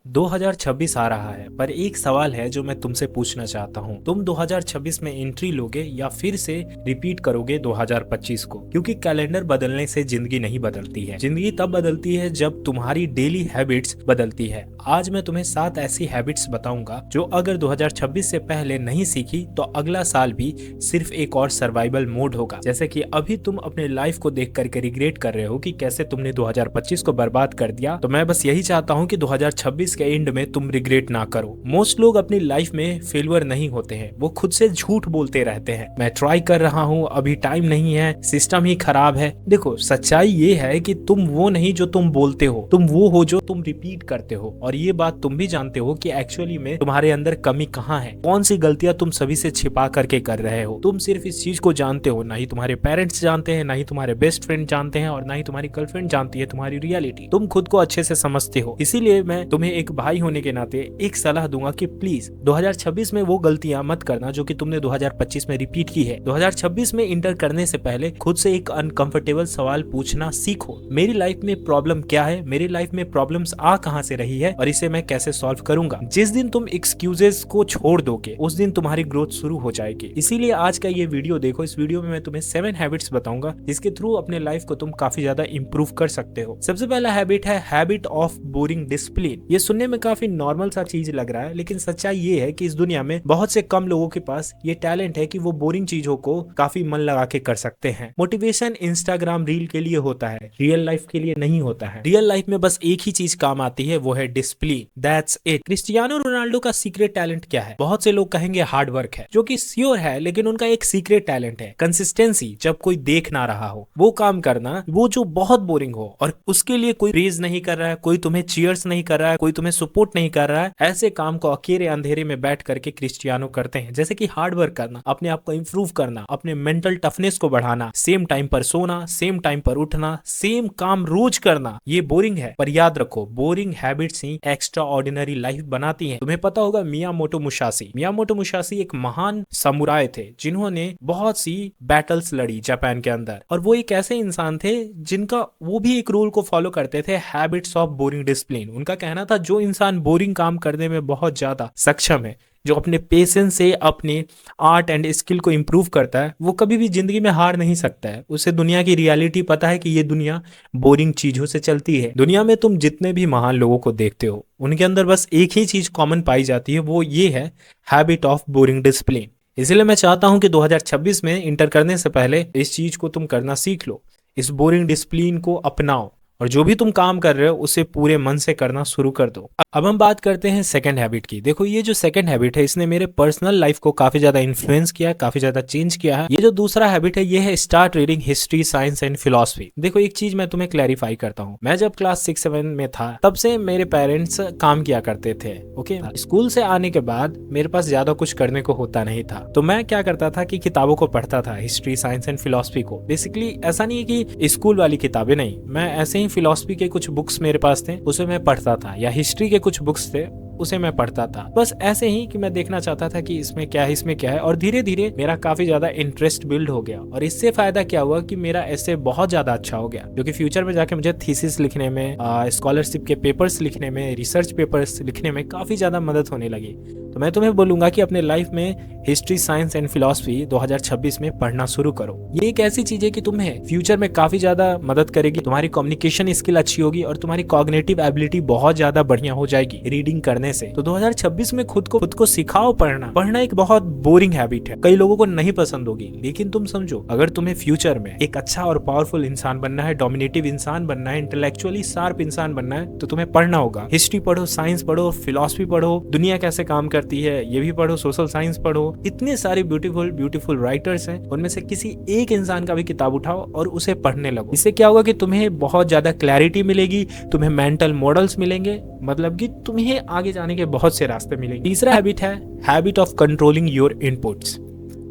2026 आ रहा है, पर एक सवाल है जो मैं तुमसे पूछना चाहता हूँ। तुम 2026 में एंट्री लोगे या फिर से रिपीट करोगे 2025 को? क्योंकि कैलेंडर बदलने से जिंदगी नहीं बदलती है। जिंदगी तब बदलती है जब तुम्हारी डेली हैबिट्स बदलती है। आज मैं तुम्हें 7 ऐसी हैबिट्स बताऊंगा जो अगर 2026 से पहले नहीं सीखी तो अगला साल भी सिर्फ एक और सर्वाइवल मोड होगा। जैसे कि अभी तुम अपने लाइफ को देख करके रिग्रेट कर रहे हो कि कैसे तुमने 2025 को बर्बाद कर दिया, तो मैं बस यही चाहता हूँ कि 2026 के एंड में तुम रिग्रेट ना करो। मोस्ट लोग अपनी लाइफ में फेलियर नहीं होते हैं, वो खुद से झूठ बोलते रहते हैं। मैं ट्राई कर रहा हूँ, अभी टाइम नहीं है, सिस्टम ही खराब है। देखो, सच्चाई ये है कि तुम वो नहीं जो तुम बोलते हो, तुम वो हो जो तुम रिपीट करते हो। और ये बात तुम भी जानते हो कि एक्चुअली में तुम्हारे अंदर कमी कहाँ है, कौन सी गलतियां तुम सभी से छिपा करके कर रहे हो। तुम सिर्फ इस चीज को जानते हो, ना ही तुम्हारे पेरेंट्स जानते हैं, ना ही तुम्हारे बेस्ट फ्रेंड जानते हैं, और ना ही तुम्हारी गर्लफ्रेंड जानती है तुम्हारी रियलिटी। तुम खुद को अच्छे से समझते हो। इसीलिए मैं तुम्हें एक भाई होने के नाते एक सलाह दूंगा कि प्लीज 2026 में वो गलतियां मत करना जो कि तुमने 2025 में रिपीट की है। 2026 में इंटर करने से पहले खुद से एक अनकंफर्टेबल सवाल पूछना सीखो। मेरी लाइफ में प्रॉब्लम क्या है, मेरी लाइफ में प्रॉब्लम्स आ कहां से रही है और इसे मैं कैसे सॉल्व करूंगा। जिस दिन तुम एक्सक्यूजेस को छोड़ दोगे उस दिन तुम्हारी ग्रोथ शुरू हो जाएगी। इसीलिए आज का ये वीडियो देखो। इस वीडियो में मैं तुम्हें 7 हैबिट्स बताऊंगा जिसके थ्रू अपने लाइफ को तुम काफी ज्यादा इंप्रूव कर सकते हो। सबसे पहला हैबिट है हैबिट ऑफ बोरिंग डिसिप्लिन। ये सुनने में काफी नॉर्मल सा चीज लग रहा है, लेकिन सच्चाई ये है कि इस दुनिया में बहुत से कम लोगों के पास ये टैलेंट है कि वो बोरिंग चीजों को काफी मन लगा के कर सकते हैं। मोटिवेशन इंस्टाग्राम रील के लिए होता है, रियल लाइफ के लिए नहीं होता है। रियल लाइफ में बस एक ही चीज काम आती है, वो है discipline. That's it. Cristiano Ronaldo का सीक्रेट टैलेंट क्या है? बहुत से लोग कहेंगे हार्ड वर्क है, जो कि श्योर है, लेकिन उनका एक सीक्रेट टैलेंट है कंसिस्टेंसी। जब कोई देख ना रहा हो वो काम करना, वो जो बहुत बोरिंग हो और उसके लिए कोई प्रेज नहीं कर रहा है, कोई तुम्हें चीयर्स नहीं कर रहा है, कोई तुम्हें सपोर्ट नहीं कर रहा है, ऐसे काम को अकेले अंधेरे में बैठ करके क्रिस्टियानो करते हैं। जैसे कि हार्ड वर्क करना, अपने आप को इंप्रूव करना, अपने मेंटल टफनेस को बढ़ाना, सेम टाइम पर सोना, सेम टाइम पर उठना, सेम काम रोज करना। ये बोरिंग है, पर याद रखो बोरिंग हैबिट्स ही एक्स्ट्रा ऑर्डिनरी लाइफ बनाती हैं। तुम्हें पता होगा मियामोटो मुसाशी एक महान समुराय थे जिन्होंने बहुत सी बैटल्स लड़ी जापान के अंदर, और वो एक ऐसे इंसान थे जिनका वो भी एक रूल को फॉलो करते थे, हैबिट्स ऑफ बोरिंग डिसिप्लिन। उनका कहना था जो इंसान बोरिंग काम करने में बहुत ज्यादा सक्षम है, जो अपने पेशेंस से अपने आर्ट एंड स्किल को इंप्रूव करता है, वो कभी भी जिंदगी में हार नहीं सकता है। उसे दुनिया की रियलिटी पता है कि ये दुनिया बोरिंग चीजों से चलती है। दुनिया में तुम जितने भी महान लोगों को देखते हो उनके अंदर बस एक ही चीज कॉमन पाई जाती है, वो ये है हैबिट ऑफ बोरिंग डिसिप्लिन। इसलिए मैं चाहता हूं कि 2026 में इंटर करने से पहले इस चीज को तुम करना सीख लो, इस बोरिंग डिसिप्लिन को अपनाओ, और जो भी तुम काम कर रहे हो उसे पूरे मन से करना शुरू कर दो। अब हम बात करते हैं सेकंड हैबिट की। देखो, ये जो सेकंड हैबिट है इसने मेरे पर्सनल लाइफ को काफी ज्यादा इन्फ्लुएंस किया है, काफी ज्यादा चेंज किया है। ये जो दूसरा हैबिट है ये है start reading history, science and philosophy. देखो, एक चीज मैं तुम्हें क्लैरिफाई करता हूँ। मैं जब क्लास 6-7 में था तब से मेरे पेरेंट्स काम किया करते थे। ओके, स्कूल से आने के बाद मेरे पास ज्यादा कुछ करने को होता नहीं था, तो मैं क्या करता था कि किताबों को पढ़ता था, हिस्ट्री, साइंस एंड फिलोसफी को। बेसिकली ऐसा नहीं है कि स्कूल वाली किताबें नहीं, मैं ऐसे ही फिलोसफी के कुछ बुक्स मेरे पास थे उसे मैं पढ़ता था, या हिस्ट्री के कुछ बुक्स थे उसे मैं पढ़ता था। बस ऐसे ही कि मैं देखना चाहता था कि इसमें क्या है, इसमें क्या है, और धीरे धीरे मेरा काफी ज्यादा इंटरेस्ट बिल्ड हो गया। और इससे फायदा क्या हुआ कि मेरा ऐसे बहुत ज्यादा अच्छा हो गया, जो कि फ्यूचर में जाके मुझे थीसिस लिखने में, स्कॉलरशिप के पेपर्स लिखने में, रिसर्च पेपर्स लिखने में काफी ज्यादा मदद होने लगी। तो मैं तुम्हें बोलूंगा कि अपने लाइफ में हिस्ट्री, साइंस एंड फिलोसफी 2026 में पढ़ना शुरू करो। ये एक ऐसी चीज है कि तुम्हें फ्यूचर में काफी ज्यादा मदद करेगी। तुम्हारी कम्युनिकेशन स्किल अच्छी होगी और तुम्हारी कॉग्निटिव एबिलिटी बहुत ज्यादा बढ़िया हो जाएगी रीडिंग करने से। तो 2026 में खुद को सिखाओ पढ़ना। पढ़ना एक बहुत बोरिंग हैबिट है, कई लोगों को नहीं पसंद होगी, लेकिन तुम समझो, अगर तुम्हें फ्यूचर में एक अच्छा और पावरफुल इंसान बनना है, डोमिनेटिव इंसान बनना है, इंटेलेक्चुअली शार्प इंसान बनना है, तो तुम्हें पढ़ना होगा। हिस्ट्री पढ़ो, साइंस पढ़ो, फिलोसफी पढ़ो, दुनिया कैसे काम करती है ये भी पढ़ो, सोशल साइंस पढ़ो। इतने सारे ब्यूटीफुल राइटर्स हैं, उनमें से किसी एक इंसान का भी किताब उठाओ और उसे पढ़ने लगो। इससे क्या होगा कि तुम्हें बहुत ज्यादा क्लैरिटी मिलेगी, तुम्हें मेंटल मॉडल्स मिलेंगे, मतलब कि तुम्हें आगे जाने के बहुत से रास्ते मिलेंगे। तीसरा हैबिट है habit of controlling your inputs.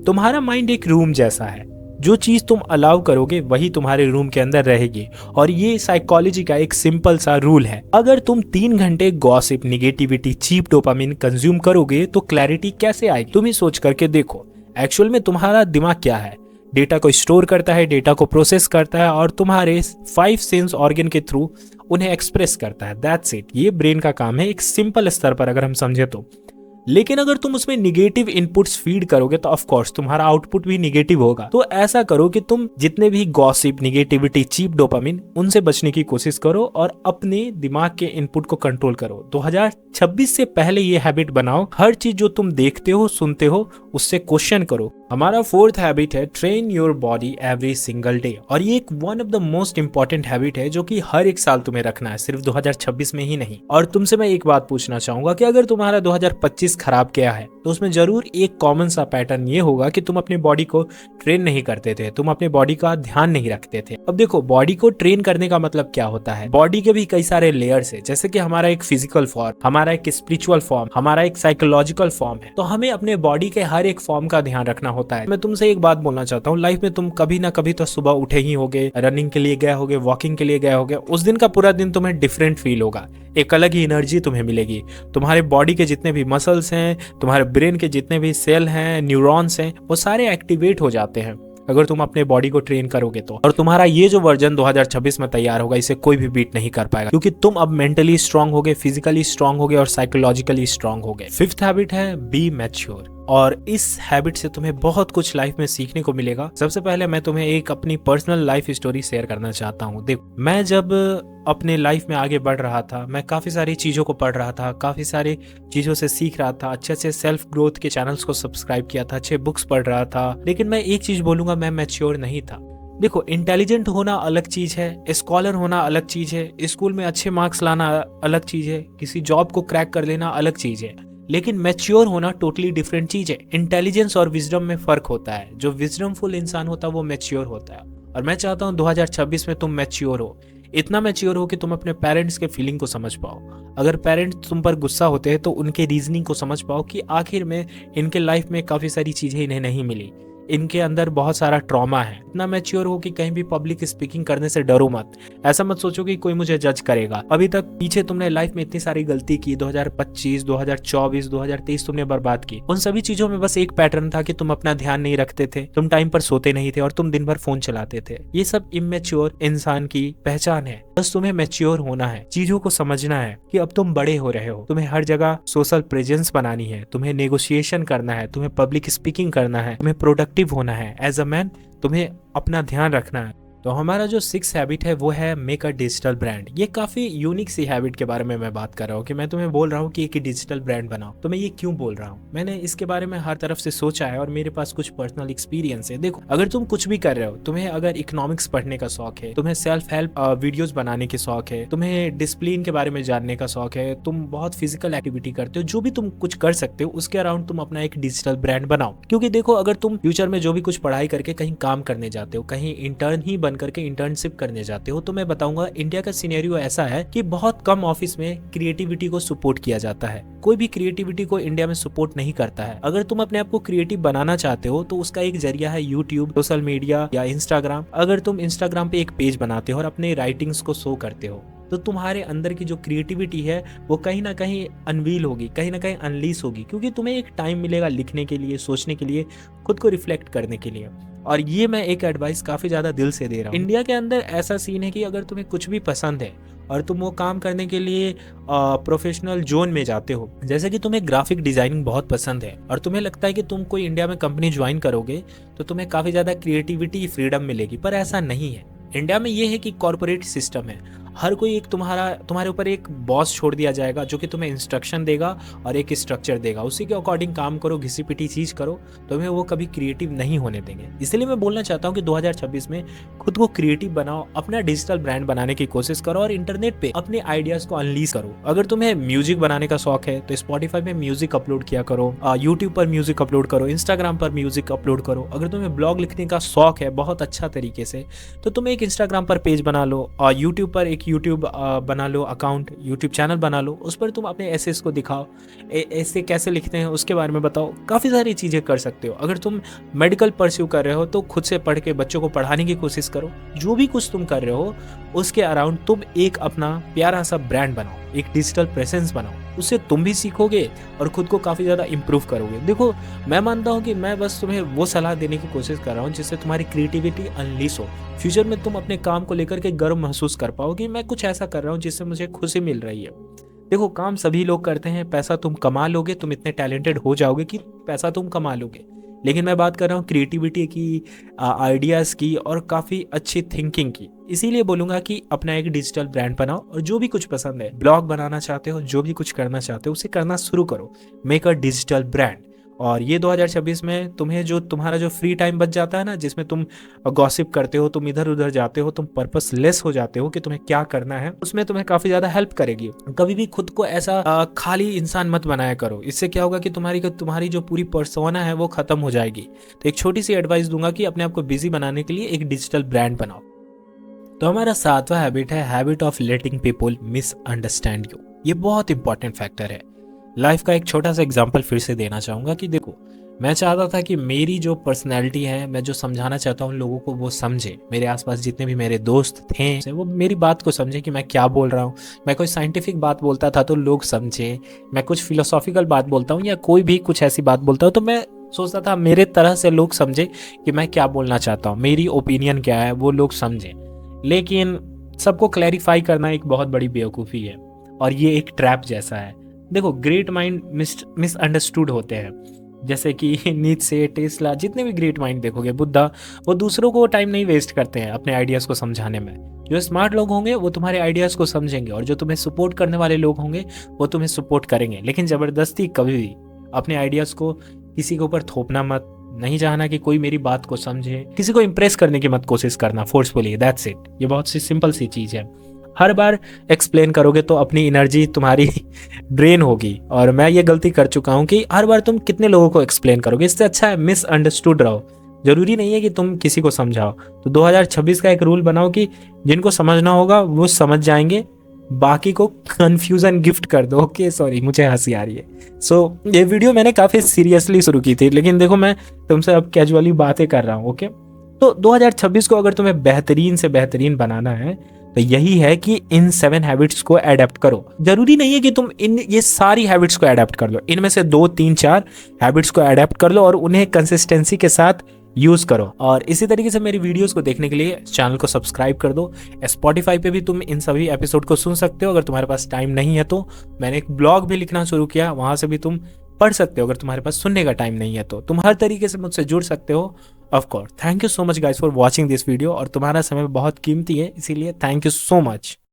तुम्हारा माइंड एक रूम जैसा है, जो चीज तुम अलाउ करोगे वही तुम्हारे रूम के अंदर रहेगी। और ये साइकोलॉजी का एक सिंपल सा रूल है। अगर तुम 3 घंटे gossip, negativity, cheap dopamine consume करोगे तो क्लैरिटी कैसे आएगी? तुम ही सोच करके देखो, एक्चुअल में तुम्हारा दिमाग क्या है? डेटा को स्टोर करता है, डेटा को प्रोसेस करता है और तुम्हारे 5 सेंस ऑर्गन के थ्रू उन्हें एक्सप्रेस करता है। That's it. ये ब्रेन का काम है एक सिंपल स्तर पर अगर हम समझे तो। लेकिन अगर तुम उसमें निगेटिव इनपुट्स फीड करोगे तो ऑफ कोर्स तुम्हारा आउटपुट भी निगेटिव होगा। तो ऐसा करो कि तुम जितने भी गॉसिप, निगेटिविटी, चीप डोपामिन, उनसे बचने की कोशिश करो और अपने दिमाग के इनपुट को कंट्रोल करो। 2026 से पहले ये हैबिट बनाओ, हर चीज जो तुम देखते हो, सुनते हो, उससे क्वेश्चन करो। हमारा 4th हैबिट है train your body every single day. और ये एक one of the most important habit है जो कि हर एक साल तुम्हें रखना है, सिर्फ 2026 में ही नहीं। और तुमसे मैं एक बात पूछना चाहूंगा कि अगर तुम्हारा 2025 खराब गया है तो उसमें जरूर एक कॉमन सा पैटर्न ये होगा कि तुम अपनी बॉडी को ट्रेन नहीं करते थे, तुम अपनी बॉडी का ध्यान नहीं रखते थे। अब देखो, बॉडी को ट्रेन करने का मतलब क्या होता है। बॉडी के भी कई सारे लेयर्स है, जैसे कि हमारा एक फिजिकल फॉर्म, हमारा एक स्पिरिचुअल फॉर्म, हमारा एक साइकोलॉजिकल फॉर्म है। तो हमें अपने बॉडी के हर एक फॉर्म का ध्यान रखना होता है। मैं तुमसे एक बात बोलना चाहता हूँ, लाइफ में तुम कभी ना कभी तो सुबह उठे ही होगे, रनिंग के लिए गए होगे, वॉकिंग के लिए गए होगे। उस दिन का पूरा दिन तुम्हें डिफरेंट फील होगा, एक अलग ही एनर्जी तुम्हें मिलेगी। तुम्हारे बॉडी के जितने भी मसल्स हैं, तुम्हारे ब्रेन के जितने भी सेल हैं, न्यूरॉन्स हैं, वो सारे एक्टिवेट हो जाते हैं अगर तुम अपने बॉडी को ट्रेन करोगे तो। और तुम्हारा ये जो वर्जन 2026 में तैयार होगा, इसे कोई भी बीट नहीं कर पाएगा, क्योंकि तुम अब मेंटली स्ट्रांग होगे, फिजिकली स्ट्रांग होगे और साइकोलॉजिकली स्ट्रांग होगे। 5th हैबिट है बी मैच्योर। और इस हैबिट से तुम्हें बहुत कुछ लाइफ में सीखने को मिलेगा। सबसे पहले मैं तुम्हें एक अपनी पर्सनल लाइफ स्टोरी शेयर करना चाहता हूँ। देखो, मैं जब अपने लाइफ में आगे बढ़ रहा था, मैं काफ़ी सारी चीज़ों को पढ़ रहा था, काफ़ी सारी चीज़ों से सीख रहा था, अच्छे अच्छे सेल्फ ग्रोथ के चैनल्स को सब्सक्राइब किया था, अच्छे बुक्स पढ़ रहा था। लेकिन मैं एक चीज़ बोलूँगा, मैं मैच्योर नहीं था। देखो, इंटेलिजेंट होना अलग चीज है, स्कॉलर होना अलग चीज है, स्कूल में अच्छे मार्क्स लाना अलग चीज है, किसी जॉब को क्रैक कर लेना अलग चीज है। लेकिन मैच्योर होना टोटली डिफरेंट चीज है। इंटेलिजेंस और विजडम में फर्क होता है। जो विजडमफुल इंसान होता है वो मैच्योर होता है। और मैं चाहता हूँ 2026 में तुम मैच्योर हो, इतना मैच्योर हो कि तुम अपने पेरेंट्स के फीलिंग को समझ पाओ। अगर पेरेंट्स तुम पर गुस्सा होते हैं तो उनके रीजनिंग को समझ पाओ कि आखिर में इनके लाइफ में काफ़ी सारी चीज़ें इन्हें नहीं मिली, इनके अंदर बहुत सारा ट्रॉमा है। इतना मैच्योर हो कि कहीं भी पब्लिक स्पीकिंग करने से डरो मत। ऐसा मत सोचो कि कोई मुझे जज करेगा। अभी तक पीछे तुमने लाइफ में इतनी सारी गलती की, 2025, 2024, 2023 तुमने बर्बाद की। उन सभी चीजों में बस एक पैटर्न था कि तुम अपना ध्यान नहीं रखते थे, तुम टाइम पर सोते नहीं थे और तुम दिन भर फोन चलाते थे। ये सब इमेच्योर इंसान की पहचान है। बस तुम्हें मैच्योर होना है, चीजों को समझना है कि अब तुम बड़े हो रहे हो, तुम्हें हर जगह सोशल प्रेजेंस बनानी है, तुम्हें नेगोशिएशन करना है, तुम्हें पब्लिक स्पीकिंग करना है, तुम्हें प्रोडक्टिव होना है। एज अ मैन तुम्हें अपना ध्यान रखना है। तो हमारा जो 6th हैबिट है वो है मेक अ डिजिटल ब्रांड। ये काफी यूनिक सी हैबिट के बारे में मैं बात कर रहा हूँ कि मैं तुम्हें बोल रहा हूँ कि एक डिजिटल ब्रांड बनाओ। तो मैं ये क्यों बोल रहा हूँ, मैंने इसके बारे में हर तरफ से सोचा है और मेरे पास कुछ पर्सनल एक्सपीरियंस है। देखो, अगर तुम कुछ भी कर रहे हो, तुम्हें अगर इकोनॉमिक्स पढ़ने का शौक है, तुम्हें सेल्फ हेल्प वीडियोस बनाने के शौक है, तुम्हें डिसिप्लिन के बारे में जानने का शौक है, तुम बहुत फिजिकल एक्टिविटी करते हो, जो भी तुम कुछ कर सकते हो उसके अराउंड तुम अपना एक डिजिटल ब्रांड बनाओ। क्योंकि देखो, अगर तुम फ्यूचर में जो भी कुछ पढ़ाई करके कहीं काम करने जाते हो, कहीं इंटर्न ही बन करके इंटर्नशिप करने जाते हो, तो मैं बताऊंगा इंडिया का सिनेरियो ऐसा है कि बहुत कम ऑफिस में क्रिएटिविटी को सपोर्ट किया जाता है। कोई भी क्रिएटिविटी को इंडिया में सपोर्ट नहीं करता है। अगर तुम अपने आप को क्रिएटिव बनाना चाहते हो तो उसका एक जरिया है यूट्यूब, सोशल मीडिया या इंस्टाग्राम। अगर तुम इंस्टाग्राम पे एक पेज बनाते हो और अपने राइटिंग्स को शो करते हो तो तुम्हारे अंदर की जो क्रिएटिविटी है वो कहीं ना कहीं अनवील होगी, कहीं ना कहीं अनलीस होगी, क्योंकि तुम्हें एक टाइम मिलेगा लिखने के लिए, सोचने के लिए, खुद को रिफ्लेक्ट करने के लिए। और ये मैं एक एडवाइस काफी ज्यादा दिल से दे रहा हूँ। इंडिया के अंदर ऐसा सीन है कि अगर तुम्हें कुछ भी पसंद है और तुम वो काम करने के लिए प्रोफेशनल जोन में जाते हो, जैसे कि तुम्हें ग्राफिक डिजाइनिंग बहुत पसंद है और तुम्हें लगता है कि तुम कोई इंडिया में कंपनी ज्वाइन करोगे तो तुम्हें काफी ज्यादा क्रिएटिविटी, फ्रीडम मिलेगी, पर ऐसा नहीं है। इंडिया में ये है कि कॉर्पोरेट सिस्टम है, हर कोई एक तुम्हारे ऊपर एक बॉस छोड़ दिया जाएगा जो कि तुम्हें इंस्ट्रक्शन देगा और एक स्ट्रक्चर देगा, उसी के अकॉर्डिंग काम करो, घिसी पिटी चीज करो, तुम्हें वो कभी क्रिएटिव नहीं होने देंगे। इसलिए मैं बोलना चाहता हूँ कि 2026 में खुद को क्रिएटिव बनाओ, अपना डिजिटल ब्रांड बनाने की कोशिश करो और इंटरनेट पे अपने आइडियाज को अनलीज करो। अगर तुम्हें म्यूजिक बनाने का शौक है तो स्पॉटिफाई में म्यूजिक अपलोड किया करो, यूट्यूब पर म्यूजिक अपलोड करो, इंस्टाग्राम पर म्यूजिक अपलोड करो। अगर तुम्हें ब्लॉग लिखने का शौक है बहुत अच्छा तरीके से, तो तुम एक इंस्टाग्राम पर पेज बना लो और यूट्यूब पर एक यूट्यूब बना लो अकाउंट, यूट्यूब चैनल बना लो, उस पर तुम अपने एसेस को दिखाओ, ऐसे कैसे लिखते हैं उसके बारे में बताओ। काफ़ी सारी चीज़ें कर सकते हो। अगर तुम मेडिकल परस्यू कर रहे हो तो खुद से पढ़ के बच्चों को पढ़ाने की कोशिश करो। जो भी कुछ तुम कर रहे हो उसके अराउंड तुम एक अपना प्यारा सा ब्रांड बनाओ, एक डिजिटल प्रेजेंस बनाओ। उससे तुम भी सीखोगे और खुद को काफ़ी ज़्यादा इम्प्रूव करोगे। देखो, मैं मानता हूँ कि मैं बस तुम्हें वो सलाह देने की कोशिश कर रहा हूँ जिससे तुम्हारी क्रिएटिविटी अनलीश हो। फ्यूचर में तुम अपने काम को लेकर के गर्व महसूस कर पाओ कि मैं कुछ ऐसा कर रहा हूँ जिससे मुझे खुशी मिल रही है। देखो, काम सभी लोग करते हैं, पैसा तुम कमा लोगे, तुम इतने टैलेंटेड हो जाओगे कि पैसा तुम कमा लोगे। लेकिन मैं बात कर रहा हूँ क्रिएटिविटी की, आइडियाज़ की और काफ़ी अच्छी थिंकिंग की। इसीलिए बोलूँगा कि अपना एक डिजिटल ब्रांड बनाओ और जो भी कुछ पसंद है, ब्लॉग बनाना चाहते हो, जो भी कुछ करना चाहते हो, उसे करना शुरू करो। Make a digital brand. और ये 2026 में तुम्हें जो तुम्हारा जो फ्री टाइम बच जाता है ना, जिसमें तुम गॉसिप करते हो, तुम इधर उधर जाते हो, तुम पर्पसलेस हो जाते हो कि तुम्हें क्या करना है, उसमें तुम्हें काफ़ी ज़्यादा हेल्प करेगी। कभी भी खुद को ऐसा खाली इंसान मत बनाया करो। इससे क्या होगा कि तुम्हारी जो पूरी पर्सोना है वो खत्म हो जाएगी। तो एक छोटी सी एडवाइस दूंगा कि अपने आप को बिजी बनाने के लिए एक डिजिटल ब्रांड बनाओ। तो हमारा सातवां हैबिट है habit of letting people misunderstand you. ये बहुत इंपॉर्टेंट फैक्टर है। लाइफ का एक छोटा सा एग्जांपल फिर से देना चाहूँगा कि देखो, मैं चाहता था कि मेरी जो पर्सनैलिटी है, मैं जो समझाना चाहता हूँ लोगों को, वो समझे। मेरे आसपास जितने भी मेरे दोस्त थे वो मेरी बात को समझे कि मैं क्या बोल रहा हूँ। मैं कोई साइंटिफिक बात बोलता था तो लोग समझे, मैं कुछ फिलोसॉफिकल बात बोलता हूँ या कोई भी कुछ ऐसी बात बोलता हूँ तो मैं सोचता था मेरे तरह से लोग समझे कि मैं क्या बोलना चाहता हूँ, मेरी ओपिनियन क्या है, वो लोग समझें। लेकिन सबको क्लैरिफाई करना एक बहुत बड़ी बेवकूफ़ी है और ये एक ट्रैप जैसा है। देखो, ग्रेट माइंड मिसअंडरस्टूड होते हैं, जैसे कि नीत्शे, टेस्ला, जितने भी ग्रेट माइंड देखोगे, बुद्धा, वो दूसरों को टाइम नहीं वेस्ट करते हैं अपने आइडियाज़ को समझाने में। जो स्मार्ट लोग होंगे वो तुम्हारे आइडियाज़ को समझेंगे और जो तुम्हें सपोर्ट करने वाले लोग होंगे वो तुम्हें सपोर्ट करेंगे। लेकिन ज़बरदस्ती कभी भी अपने आइडियाज़ को किसी के ऊपर थोपना मत। नहीं चाहना कि कोई मेरी बात को समझे, किसी को इम्प्रेस करने की मत कोशिश करना फोर्सफुली। That's it. ये बहुत सी सिंपल सी चीज़ है। हर बार एक्सप्लेन करोगे तो अपनी एनर्जी तुम्हारी ड्रेन होगी और मैं ये गलती कर चुका हूँ कि हर बार तुम कितने लोगों को एक्सप्लेन करोगे। इससे अच्छा है मिसअंडरस्टूड रहो। जरूरी नहीं है कि तुम किसी को समझाओ। तो 2026 का एक रूल बनाओ कि जिनको समझना होगा वो समझ जाएंगे, बाकी को कंफ्यूजन गिफ्ट कर दो। ओके, सॉरी, मुझे हंसी आ रही है। सो ये वीडियो मैंने काफ़ी सीरियसली शुरू की थी, लेकिन देखो मैं तुमसे अब कैजुअली बातें कर रहा हूँ। ओके, तो 2026 को अगर तुम्हें बेहतरीन से बेहतरीन बनाना है तो यही है कि इन 7 हैबिट्स को अडेप्ट करो। जरूरी नहीं है कि तुम ये सारी हैबिट्स को अडेप्ट कर लो, इनमें से 2, 3, 4 हैबिट्स को अडेप्ट कर लो और उन्हें कंसिस्टेंसी के साथ यूज करो। और इसी तरीके से मेरी वीडियोस को देखने के लिए चैनल को सब्सक्राइब कर दो। स्पॉटिफाई पे भी तुम इन सभी एपिसोड को सुन सकते हो। अगर तुम्हारे पास टाइम नहीं है तो मैंने एक ब्लॉग भी लिखना शुरू किया, वहां से भी तुम पढ़ सकते हो अगर तुम्हारे पास सुनने का टाइम नहीं है तो। तुम हर तरीके से मुझसे जुड़ सकते हो। Of course, thank you so much guys for watching this video. और तुम्हारा समय बहुत कीमती है, इसीलिए थैंक यू सो मच।